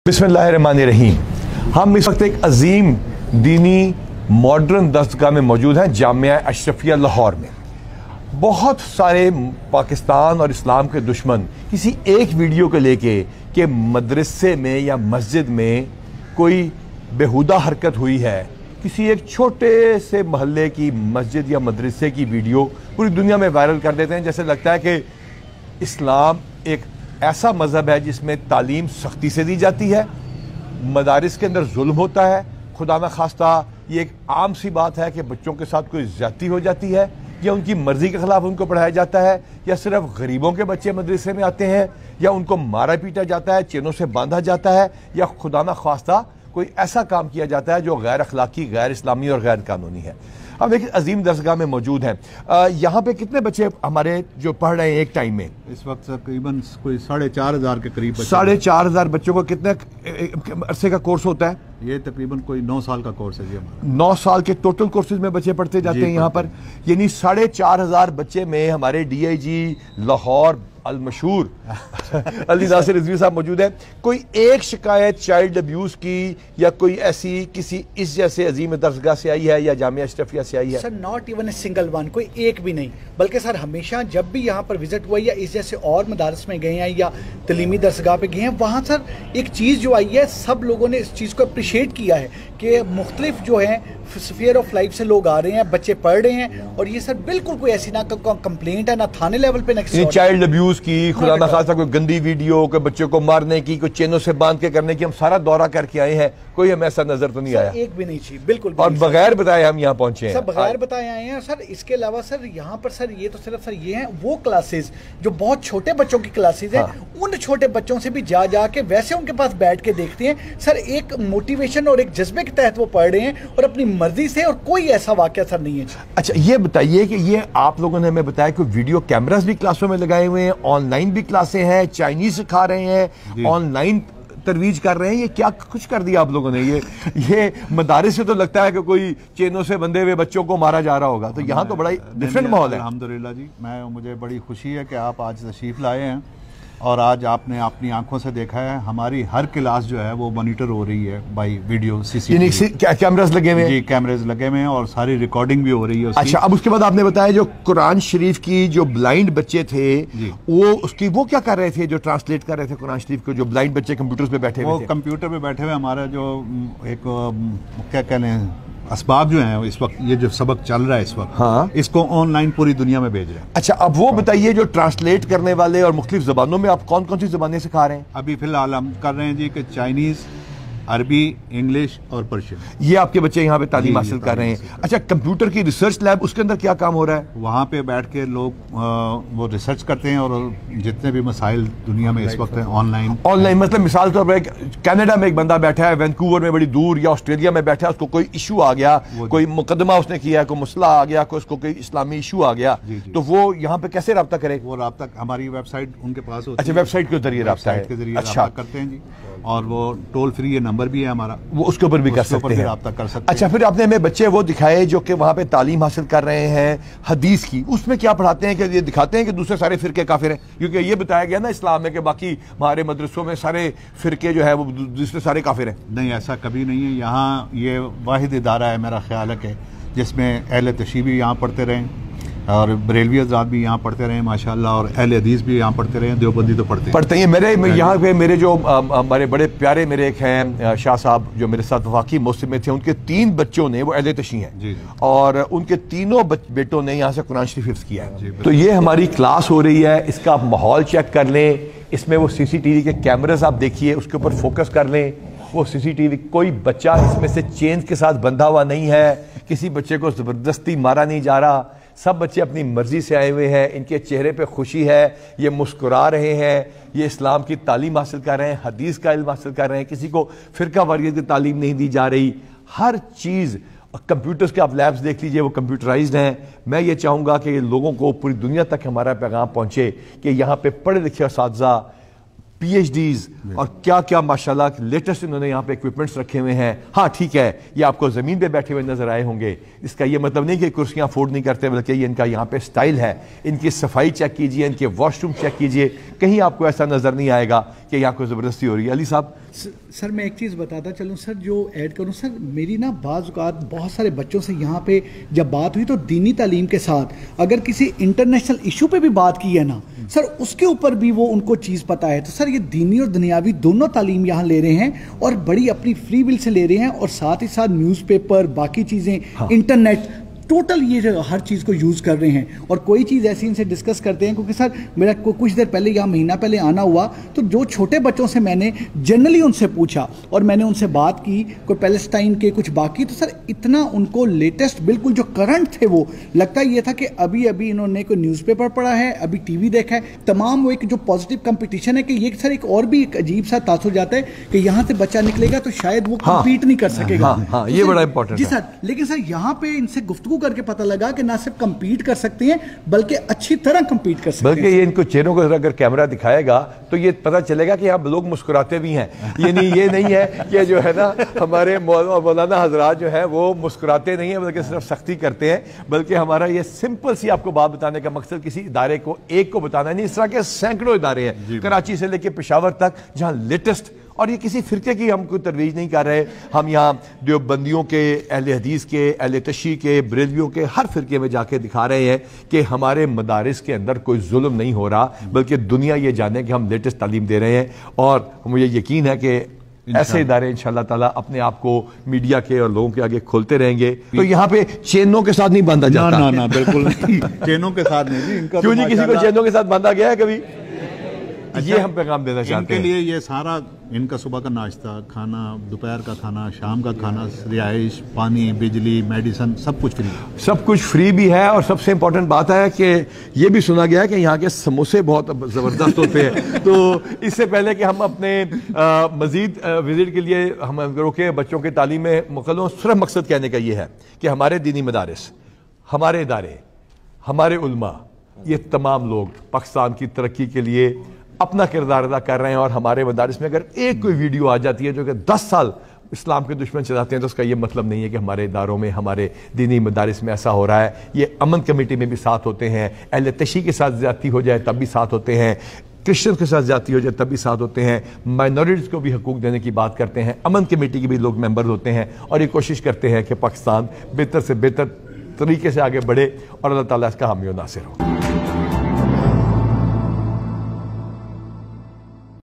बिस्मिल्लाहिर्रहमानिर्रहीम। हम इस वक्त एक अजीम दीनी मॉडर्न दरसगाह में मौजूद हैं, जामिया अशरफिया लाहौर में। बहुत सारे पाकिस्तान और इस्लाम के दुश्मन किसी एक वीडियो को लेके कि मदरसे में या मस्जिद में कोई बेहुदा हरकत हुई है, किसी एक छोटे से मोहल्ले की मस्जिद या मदरसे की वीडियो पूरी दुनिया में वायरल कर देते हैं। जैसे लगता है कि इस्लाम एक ऐसा मज़हब है जिसमें तालीम सख्ती से दी जाती है, मदारिस के अंदर जुल्म होता है। खुदा न खास्ता ये एक आम सी बात है कि बच्चों के साथ कोई ज्यादती हो जाती है, या उनकी मर्जी के खिलाफ उनको पढ़ाया जाता है, या सिर्फ गरीबों के बच्चे मदरसे में आते हैं, या उनको मारा पीटा जाता है, चेनों से बांधा जाता है, या खुदा न खास्ता कोई ऐसा काम किया जाता है जो गैर अखलाकी, गैर इस्लामी और गैर कानूनी है। हम एक अजीम दरसगाह में मौजूद हैं। यहाँ पे कितने बच्चे हमारे जो पढ़ रहे हैं एक टाइम में? इस वक्त तकरीबन कोई 4,500 के करीब। 4,500 बच्चों को कितने अरसे का कोर्स होता है? ये तकरीबन कोई 9 साल का कोर्स है जी हमारा। 9 साल के टोटल कोर्सेज में बच्चे पढ़ते जाते हैं यहाँ पर। यानी 4,500 बच्चे में हमारे DIG लाहौर अल मशहूर अली नासिर रिजवी साहब मौजूद है। कोई एक शिकायत चाइल्ड अब्यूज की या कोई ऐसी किसी इस जैसे अजीम दरसगाह से आई है या जामिया अशरफिया से आई है? Sir not even a single one, कोई एक भी नहीं। बल्कि सर हमेशा जब भी यहाँ पर विजिट हुआ या इस जैसे और मदारस में गए हैं या तलीमी दरसगाह पे गए हैं, वहाँ सर एक चीज़ जो आई है, सब लोगों ने इस चीज़ को अप्रिशिएट किया है कि मुख्तलिफ जो है स्फीयर ऑफ लाइफ से लोग आ रहे हैं, बच्चे पढ़ रहे हैं, और ये सर बिल्कुल कोई ऐसी ना कंप्लेंट है, ना थाने लेवल पे, ना चाइल्ड अब्यूज की, खुदा ना खासा कोई गंदी वीडियो, कोई बच्चों को मारने की, कोई चेनों से बांध के करने की। हम सारा दौरा करके आए हैं, कोई हमें ऐसा नजर तो नहीं आया, एक भी नहीं चाहिए बिल्कुल। और बगैर बताए हम यहाँ पहुंचे हैं, सब बगैर बताए आए हैं सर। इसके अलावा सर यहाँ पर सर ये तो सिर्फ सर ये हैं वो क्लासेस जो बहुत छोटे बच्चों की क्लासेस हैं, उन छोटे बच्चों से भी जा के वैसे उनके पास बैठ के देखते हैं सर, एक मोटिवेशन और एक जज्बे के तहत वो पढ़ रहे हैं और अपनी मर्जी से, और कोई ऐसा वाकया सर नहीं है। अच्छा ये बताइए कि ये आप लोगों ने हमें बताया कि वीडियो कैमरास भी क्लासों में लगाए हुए हैं, ऑनलाइन भी क्लासें हैं, चाइनीज सिखा रहे हैं, ऑनलाइन तरवीज कर रहे हैं, ये क्या कुछ कर दिया आप लोगों ने? ये मदारिस से तो लगता है कि कोई चेनों से बंधे हुए बच्चों को मारा जा रहा होगा, तो यहाँ तो बड़ा ही डिफरेंट माहौल है। अल्हम्दुलिल्लाह जी, मुझे बड़ी खुशी है कि आप आज तशरीफ लाए हैं और आज आपने अपनी आंखों से देखा है हमारी हर क्लास जो है वो मॉनिटर हो रही है बाई वीडियो CCTV। कैमरास लगे हुए हैं जी, कैमरास लगे हुए हैं और सारी रिकॉर्डिंग भी हो रही है। अच्छा, अब उसके बाद आपने बताया जो कुरान शरीफ की जो ब्लाइंड बच्चे थे वो क्या कर रहे थे, जो ट्रांसलेट कर रहे थे कुरान शरीफ को, जो ब्लाइंड बच्चे कंप्यूटर पे बैठे हुए थे? कंप्यूटर पे बैठे हुए हमारा जो एक क्या कहते हैं असबाब जो हैं इस वक्त, ये जो सबक चल रहा है इस वक्त, हाँ, इसको ऑनलाइन पूरी दुनिया में भेज रहे हैं। अच्छा, अब वो बताइए जो ट्रांसलेट करने वाले और मुख्तलिफ जबानों में आप कौन कौन सी जबानें सिखा रहे हैं? अभी फिलहाल हम कर रहे हैं जी कि चाइनीज, अरबी, इंग्लिश और पर्शियन, ये आपके बच्चे यहाँ पे तालीम हासिल कर रहे हैं। अच्छा, कंप्यूटर की रिसर्च लैब, उसके अंदर क्या काम हो रहा है? वहाँ पे बैठ के लोग वो रिसर्च करते हैं और जितने भी मसाइल दुनिया में इस वक्त हैं ऑनलाइन मतलब मिसाल तौर पर कनाडा में एक बंदा बैठा है, वैंकूवर में बड़ी दूर, या ऑस्ट्रेलिया में बैठा है, उसको कोई इशू आ गया, कोई मुकदमा उसने किया, कोई मसला आ गया, उसको कोई इस्लामी इशू आ गया, तो वो यहाँ पे कैसे रब्ता करे? वो रब्ता हमारी वेबसाइट उनके पास होती है। अच्छा, वेबसाइट के जरिए रब्ता है, के जरिए रब्ता करते हैं जी, और वो टोल फ्री नंबर भी है हमारा, वो उसके ऊपर भी कर सकते हैं। अच्छा, फिर आपने हमें बच्चे वो दिखाए जो कि वहाँ पे तालीम हासिल कर रहे हैं हदीस की, उसमें क्या पढ़ाते हैं? कि ये दिखाते हैं कि दूसरे सारे फिरके काफिर हैं? क्योंकि ये बताया गया ना इस्लाम में कि बाकी हमारे मदरसों में सारे फिरके जो है वो दूसरे सारे काफिर हैं। नहीं, ऐसा कभी नहीं है। यहाँ ये वाहिद इदारा है मेरा ख्याल है कि जिसमें अहले तशरीह भी यहाँ पढ़ते रहें और बरेलवी हज़रात भी यहाँ पढ़ते रहे माशाल्लाह, और अहले हदीस भी यहाँ पढ़ते रहे, देवबंदी तो पढ़ते हैं। मेरे यहाँ पे मेरे जो हमारे बड़े प्यारे मेरे एक हैं शाह साहब जो मेरे साथ वाकई मौसम में थे, उनके 3 बच्चों ने, वो अहले तशरीह हैं, और उनके तीनों बेटों ने यहाँ से कुरान शरीफ हिफ्ज़ किया है। तो ये हमारी क्लास हो रही है, इसका आप माहौल चेक कर लें, इसमें वो CCTV के कैमरास आप देखिए, उसके ऊपर फोकस कर लें। वो CCTV, कोई बच्चा इसमें से चेन के साथ बंधा हुआ नहीं है, किसी बच्चे को ज़बरदस्ती मारा नहीं जा रहा, सब बच्चे अपनी मर्जी से आए हुए हैं, इनके चेहरे पे खुशी है, ये मुस्कुरा रहे हैं, ये इस्लाम की तालीम हासिल कर रहे हैं, हदीस का इल्म हासिल कर रहे हैं, किसी को फिरका वारियत की तालीम नहीं दी जा रही। हर चीज़, कंप्यूटर्स के आप लैब्स देख लीजिए, वो कंप्यूटराइज्ड हैं। मैं ये चाहूँगा कि लोगों को पूरी दुनिया तक हमारा पैगाम पहुँचे कि यहाँ पे पढ़े लिखे असातिज़ा, PhDs और क्या क्या माशाल्लाह लेटेस्ट इन्होंने यहाँ पे इक्विपमेंट्स रखे हुए हैं। हाँ ठीक है, ये आपको ज़मीन पे बैठे हुए नजर आए होंगे, इसका ये मतलब नहीं कि कुर्सियाँ अफोर्ड नहीं करते, बल्कि ये इनका यहाँ पे स्टाइल है। इनकी सफाई चेक कीजिए, इनके वॉशरूम चेक कीजिए, कहीं आपको ऐसा नजर नहीं आएगा کہ यहाँ कोई ज़बरदस्ती हो रही है। अली साहब सर मैं एक चीज़ बताता चलूँ सर, जो ऐड करूँ सर, मेरी ना बाज़ औक़ात बहुत सारे बच्चों से यहाँ पे जब बात हुई तो दीनी तालीम के साथ अगर किसी इंटरनेशनल इशू पे भी बात की है ना सर, उसके ऊपर भी वो उनको चीज़ पता है। तो सर ये दीनी और दुनियावी दोनों तालीम यहाँ ले रहे हैं और बड़ी अपनी फ्री विल से ले रहे हैं, और साथ ही साथ न्यूज़पेपर, बाकी चीज़ें, इंटरनेट, टोटल ये हर चीज़ को यूज़ कर रहे हैं। और कोई चीज़ ऐसी इनसे डिस्कस करते हैं, क्योंकि सर मेरा कुछ देर पहले या महीना पहले आना हुआ, तो जो छोटे बच्चों से मैंने जनरली उनसे पूछा और मैंने उनसे बात की, कोई पैलेस्टाइन के कुछ बाकी, तो सर इतना उनको लेटेस्ट बिल्कुल जो करंट थे वो लगता ये था कि अभी अभी इन्होंने कोई न्यूज़पेपर पढ़ा है, अभी टीवी देखा है। तमाम वो एक जो पॉजिटिव कंपटीशन है कि ये सर एक और भी एक अजीब सा तासुर जाता है कि यहाँ से बच्चा निकलेगा तो शायद वो कम्पीट नहीं कर सकेगा। ये बड़ा इंपॉर्टेंट जी सर, लेकिन सर यहाँ पे इनसे गुफ्तगू करके पता लगा कि ना सिर्फ कंपीट कर सकते हैं बल्कि अच्छी तरह कंपीट कर सकते हैं। बल्कि ये इनको चेहरों को अगर कैमरा दिखाएगा तो ये पता चलेगा कि यहाँ लोग मुस्कुराते भी हैं। ये नहीं है कि जो है ना हमारे मौलाना हजरात जो है वो मुस्कुराते नहीं है बल्कि सिर्फ सख्ती करते हैं। बल्कि हमारा ये सिंपल सी आपको बात बताने का मकसद किसी इदारे को एक को बताना नहीं, इस तरह के सैकड़ों इदारे हैं कराची से लेकर पेशावर तक जहाँ लेटेस्ट, और ये किसी फिरके की हम कोई तरवीज नहीं कर रहे। हम यहाँ जो बंदियों के, अहले हदीस के, अहले तशी के, बरेलवियों के हर फिरके में जाके दिखा रहे हैं कि हमारे मदारिस के अंदर कोई जुल्म नहीं हो रहा, बल्कि दुनिया ये जाने कि हम लेटेस्ट तालीम दे रहे हैं। और मुझे यकीन है कि ऐसे इदारे इंशाअल्लाह ताला अपने आप को मीडिया के और लोगों के आगे खोलते रहेंगे। तो यहाँ पे चेनों के साथ नहीं बांधा जाता। ना बिल्कुल नहीं, चेनों के साथ नहीं जी। इनका क्यों नहीं किसी को चेनों के साथ बांधा गया है कभी? ये हम पैगाम देना चाहते हैं इनके लिए। ये सारा इनका सुबह का नाश्ता, खाना, दोपहर का खाना, शाम का खाना, रिहाइश, पानी, बिजली, मेडिसिन, सब कुछ फ्री, सब कुछ फ्री भी है। और सबसे इम्पोर्टेंट बात है कि ये भी सुना गया है कि यहाँ के समोसे बहुत ज़बरदस्त होते हैं। तो इससे पहले कि हम अपने मज़ीद विजिट के लिए हम रोके बच्चों के तालीम में मुकल्लम, सिर्फ मकसद कहने का ये है कि हमारे दीनी मदारिस, हमारे इदारे, हमारे उलमा, ये तमाम लोग पाकिस्तान की तरक्की के लिए अपना किरदार अदा कर रहे हैं। और हमारे मदारिस में अगर एक कोई वीडियो आ जाती है जो कि 10 साल इस्लाम के दुश्मन चलाते हैं, तो उसका ये मतलब नहीं है कि हमारे इदारों में, हमारे दीनी मदारिस में ऐसा हो रहा है। ये अमन कमेटी में भी साथ होते हैं, अहले तशी के साथ ज़्यादती हो जाए तब भी साथ होते हैं, क्रिश्चियन के साथ ज़्यादती हो जाए तब भी साथ होते हैं, माइनॉरिटीज़ को भी हकूक़ देने की बात करते हैं, अमन कमेटी के भी लोग मेंबर होते हैं और ये कोशिश करते हैं कि पाकिस्तान बेहतर से बेहतर तरीके से आगे बढ़े और अल्लाह ताला इसका हामी और नासिर हो।